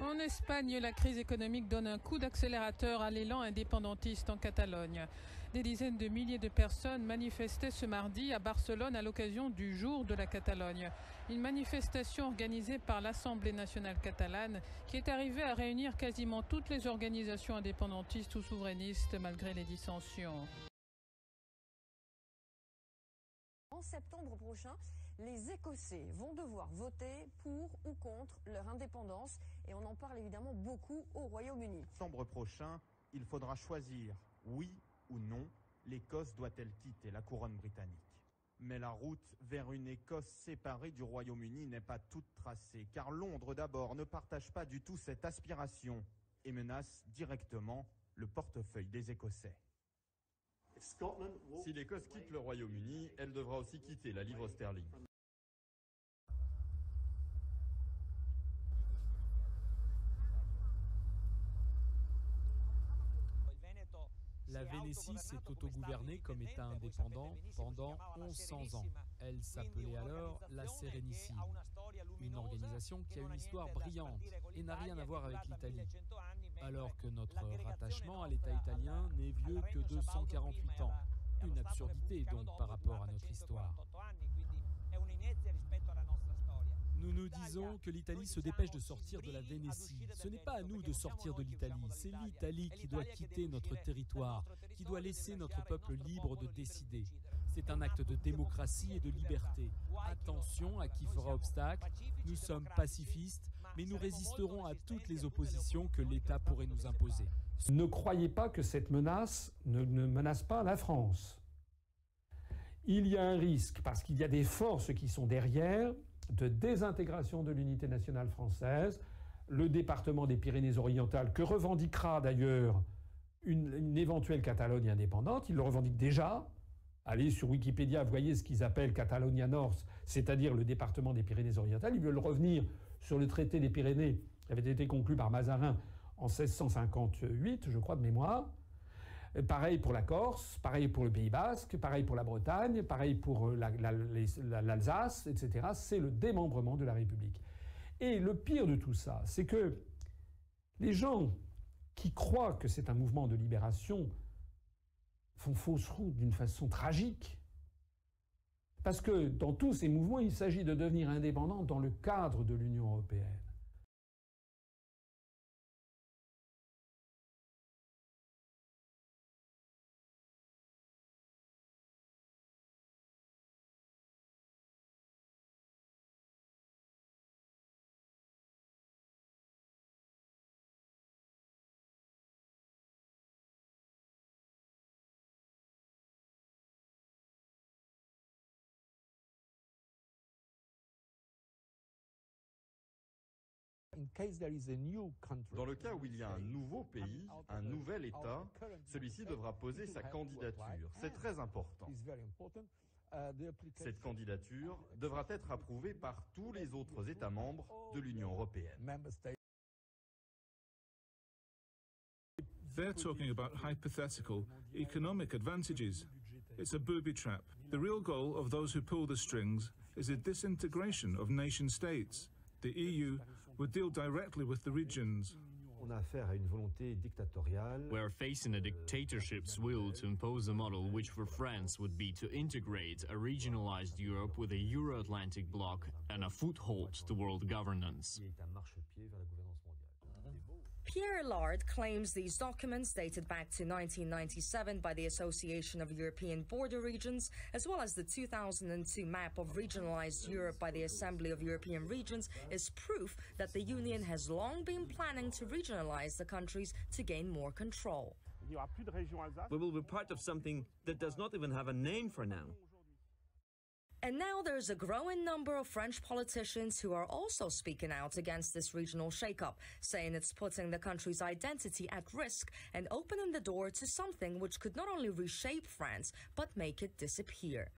En Espagne, la crise économique donne un coup d'accélérateur à l'élan indépendantiste en Catalogne. Des dizaines de milliers de personnes manifestaient ce mardi à Barcelone à l'occasion du Jour de la Catalogne. Une manifestation organisée par l'Assemblée nationale catalane qui est arrivée à réunir quasiment toutes les organisations indépendantistes ou souverainistes malgré les dissensions. En septembre prochain, les Écossais vont devoir voter pour ou contre leur indépendance et on en parle évidemment beaucoup au Royaume-Uni. En septembre prochain, il faudra choisir, oui ou non, l'Écosse doit-elle quitter la couronne britannique. Mais la route vers une Écosse séparée du Royaume-Uni n'est pas toute tracée, car Londres d'abord ne partage pas du tout cette aspiration et menace directement le portefeuille des Écossais. Si l'Écosse quitte le Royaume-Uni, elle devra aussi quitter la livre sterling. La Vénétie s'est autogouvernée comme État indépendant pendant 1100 ans. Elle s'appelait alors la Sérénissime, une organisation qui a une histoire brillante et n'a rien à voir avec l'Italie, alors que notre rattachement à l'État italien n'est vieux que de 148 ans. Une absurdité donc par rapport à notre histoire. Nous nous disons que l'Italie se dépêche de sortir de la Vénétie. Ce n'est pas à nous de sortir de l'Italie, c'est l'Italie qui doit quitter notre territoire, qui doit laisser notre peuple libre de décider. C'est un acte de démocratie et de liberté. Attention à qui fera obstacle, nous sommes pacifistes, mais nous résisterons à toutes les oppositions que l'État pourrait nous imposer. Ne croyez pas que cette menace ne menace pas la France. Il y a un risque, parce qu'il y a des forces qui sont derrière, de désintégration de l'unité nationale française, le département des Pyrénées-Orientales, que revendiquera d'ailleurs une éventuelle Catalogne indépendante, il le revendique déjà. Allez sur Wikipédia, vous voyez ce qu'ils appellent Catalonia North, c'est-à-dire le département des Pyrénées-Orientales. Ils veulent revenir sur le traité des Pyrénées qui avait été conclu par Mazarin en 1658, je crois, de mémoire. Pareil pour la Corse, pareil pour le Pays Basque, pareil pour la Bretagne, pareil pour l'Alsace, etc. C'est le démembrement de la République. Et le pire de tout ça, c'est que les gens qui croient que c'est un mouvement de libération font fausse route d'une façon tragique. Parce que dans tous ces mouvements, il s'agit de devenir indépendant dans le cadre de l'Union européenne. Dans le cas où il y a un nouveau pays, un nouvel État, celui-ci devra poser sa candidature. C'est très important. Cette candidature devra être approuvée par tous les autres États membres de l'Union européenne. They're talking about hypothetical economic advantages. It's a booby trap. The real goal of those who pull the strings is a disintegration of nation states. The EU would deal directly with the regions. On a affaire à une volonté dictatoriale. We are facing a dictatorship's will to impose a model which for France would be to integrate a regionalized Europe with a Euro-Atlantic bloc and a foothold to world governance. Pierre Lard claims these documents, dated back to 1997 by the Association of European Border Regions, as well as the 2002 map of regionalized Europe by the Assembly of European Regions, is proof that the Union has long been planning to regionalize the countries to gain more control. We will be part of something that does not even have a name for now. And now there's a growing number of French politicians who are also speaking out against this regional shakeup, saying it's putting the country's identity at risk and opening the door to something which could not only reshape France, but make it disappear.